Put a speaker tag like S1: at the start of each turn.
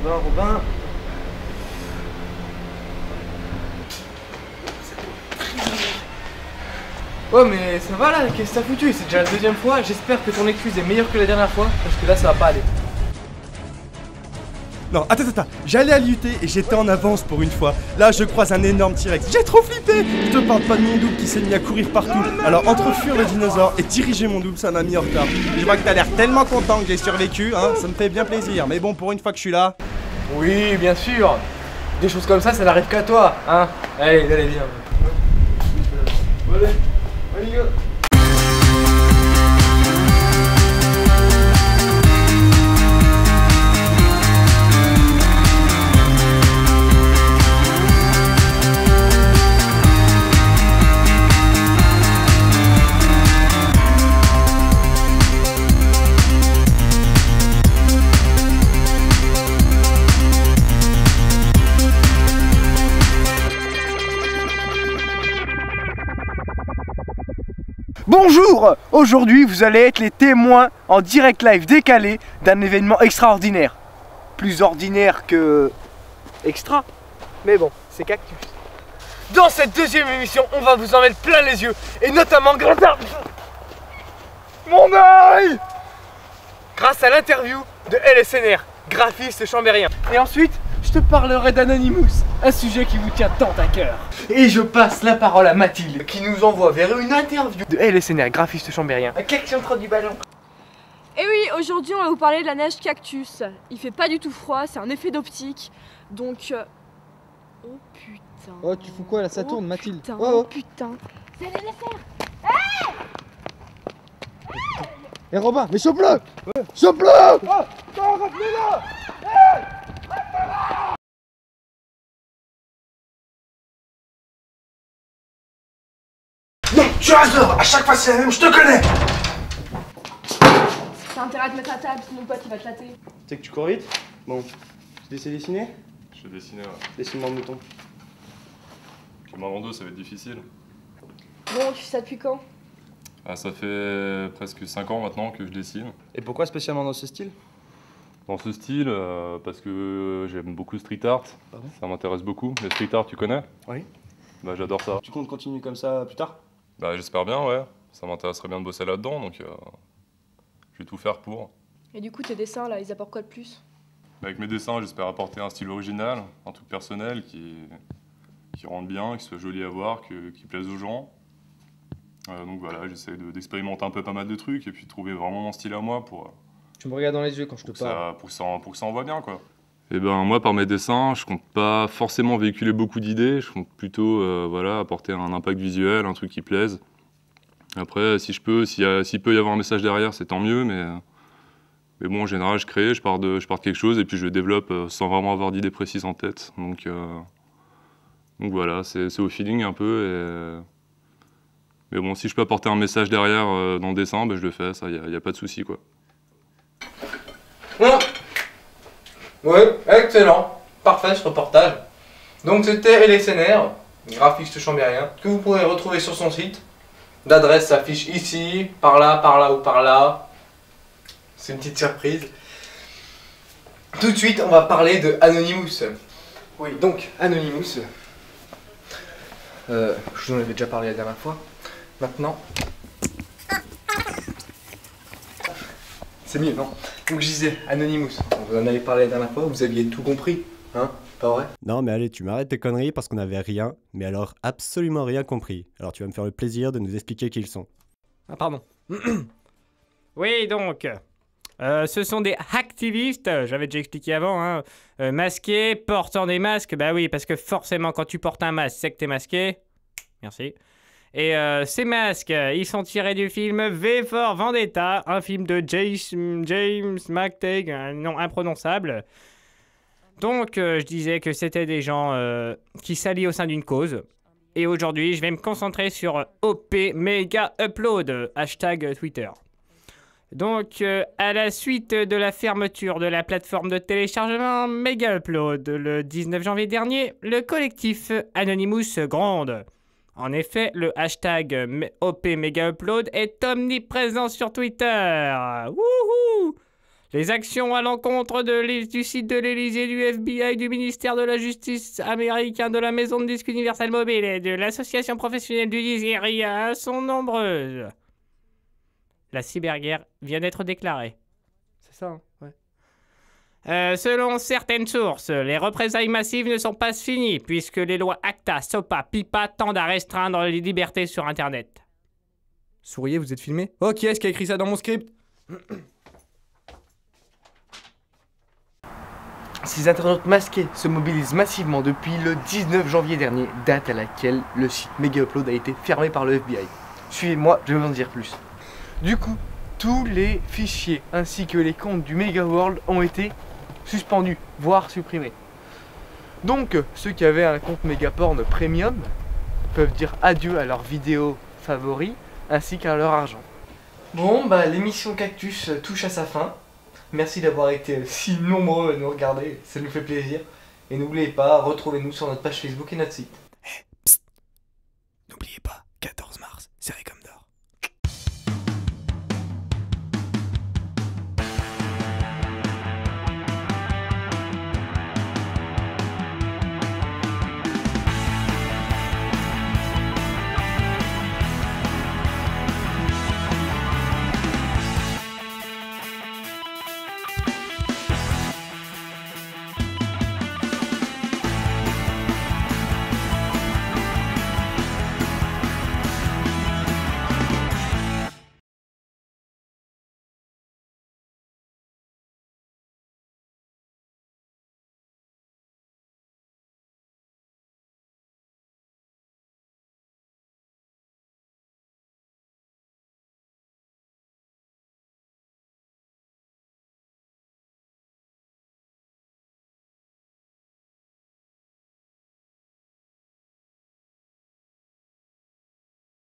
S1: Robin. Oh mais ça va là, qu'est-ce que t'as foutu? C'est déjà la deuxième fois, j'espère que ton excuse est meilleure que la dernière fois, parce que là ça va pas aller.
S2: Non, attends, j'allais à l'IUT et j'étais en avance pour une fois. Là, je croise un énorme T-Rex. J'ai trop flippé. Je te parle pas de mon double qui s'est mis à courir partout. Alors, entre fuir le dinosaure et diriger mon double, ça m'a mis en retard. Je vois que t'as l'air tellement content que j'ai survécu, hein. Ça me fait bien plaisir. Mais bon, pour une fois que je suis là...
S1: Oui, bien sûr. Des choses comme ça n'arrive qu'à toi, hein. Allez, viens. Allez, go.
S3: Bonjour! Aujourd'hui, vous allez être les témoins en direct live décalé d'un événement extraordinaire. Plus ordinaire que... extra. Mais bon, c'est Cactus.
S1: Dans cette deuxième émission, on va vous en mettre plein les yeux, et notamment grâce à... Mon œil! Grâce à l'interview de LSNR, graphiste chambérien. Et ensuite, je te parlerai d'Anonymous, un sujet qui vous tient tant à cœur. Et je passe la parole à Mathilde, qui nous envoie vers une interview de LSNR, graphiste chambérien. À question du ballon.
S4: Et oui, aujourd'hui on va vous parler de la neige cactus. Il fait pas du tout froid, c'est un effet d'optique. Donc... Oh putain.
S5: Oh, tu fous quoi là? Ça tourne, Mathilde.
S4: Putain,
S5: oh
S4: putain. C'est LSNR.
S5: Eh Robin, mais chope-le! Chope-le!
S2: Non, tu restes dehors. À chaque fois, c'est la même, je te connais.
S4: T'as intérêt à te mettre à table, sinon le pote il va te latter.
S2: Tu sais que tu cours vite? Bon, tu sais dessiner?
S6: Je vais dessiner, ouais.
S2: Dessine-moi un mouton.
S6: Main en dos, ça va être difficile.
S4: Bon, tu fais ça depuis quand?
S6: Ah, ça fait presque 5 ans maintenant que je dessine.
S2: Et pourquoi spécialement dans ce style?
S6: Dans ce style, parce que j'aime beaucoup street art.
S2: Pardon?
S6: Ça m'intéresse beaucoup. Le street art, tu connais?
S2: Oui.
S6: Bah, j'adore ça.
S2: Tu comptes continuer comme ça plus tard?
S6: Bah, j'espère bien, ouais. Ça m'intéresserait bien de bosser là-dedans, donc je vais tout faire pour.
S4: Et du coup, tes dessins là, ils apportent quoi de plus?
S6: Avec mes dessins, j'espère apporter un style original, un truc personnel qui rende bien, qui soit joli à voir, qui plaise aux gens. Donc voilà, j'essaie d'expérimenter un peu pas mal de trucs et puis de trouver vraiment mon style à moi pour
S5: Tu me regardes dans les yeux quand je te parle.
S6: pour que ça envoie bien, quoi. Et ben moi, par mes dessins, je compte pas forcément véhiculer beaucoup d'idées, je compte plutôt voilà, apporter un impact visuel, un truc qui plaise. Après, si je peux, s'il peut y avoir un message derrière, c'est tant mieux, mais bon, en général, je crée, je pars de quelque chose et puis je le développe sans vraiment avoir d'idée précise en tête. Donc voilà, c'est au feeling un peu. Mais bon, si je peux apporter un message derrière dans le dessin, ben je le fais, ça, y a pas de souci, quoi.
S1: Bon. Ouais, excellent. Parfait ce reportage. Donc c'était LSNR, graphiste chambérien, que vous pourrez retrouver sur son site. L'adresse s'affiche ici, par là ou par là. C'est une petite surprise. Tout de suite, on va parler de Anonymous. Oui, donc Anonymous. Je vous en avais déjà parlé la dernière fois. Maintenant, c'est mieux, non? Donc je disais, Anonymous, on vous en avait parlé la dernière fois, vous aviez tout compris, hein? Pas vrai?
S7: Non mais allez, tu m'arrêtes tes conneries parce qu'on n'avait rien, mais alors absolument rien compris. Alors tu vas me faire le plaisir de nous expliquer qui ils sont.
S8: Ah pardon. Oui donc, ce sont des hacktivistes, j'avais déjà expliqué avant, hein, masqués, portant des masques, bah oui, parce que forcément quand tu portes un masque, c'est que t'es masqué. Merci. Et ces masques, ils sont tirés du film V for Vendetta, un film de James McTagg, un nom imprononçable. Donc, je disais que c'était des gens qui s'allient au sein d'une cause. Et aujourd'hui, je vais me concentrer sur OP Mega Upload, hashtag Twitter. Donc, à la suite de la fermeture de la plateforme de téléchargement Mega Upload le 19 janvier dernier, le collectif Anonymous gronde. En effet, le hashtag OP Mega Upload est omniprésent sur Twitter. Wouhou! Les actions à l'encontre du site de l'Élysée, du FBI, du ministère de la Justice américain, de la Maison de disques Universal Mobile et de l'Association professionnelle du Nigeria sont nombreuses. La cyberguerre vient d'être déclarée. C'est ça, hein? Ouais. Selon certaines sources, les représailles massives ne sont pas finies, puisque les lois ACTA, SOPA, PIPA tendent à restreindre les libertés sur Internet.
S9: Souriez, vous êtes filmé? Oh, qui est-ce qui a écrit ça dans mon script?
S3: Ces internautes masqués se mobilisent massivement depuis le 19 janvier dernier, date à laquelle le site MegaUpload a été fermé par le FBI. Suivez-moi, je vais vous en dire plus. Du coup, tous les fichiers ainsi que les comptes du MegaWorld ont été suspendus, voire supprimés. Donc, ceux qui avaient un compte Megaporn Premium peuvent dire adieu à leurs vidéos favoris ainsi qu'à leur argent. Bon, bah l'émission Cactus touche à sa fin. Merci d'avoir été si nombreux à nous regarder, ça nous fait plaisir. Et n'oubliez pas, retrouvez-nous sur notre page Facebook et notre site.
S9: N'oubliez pas, 14 mars, c'est comme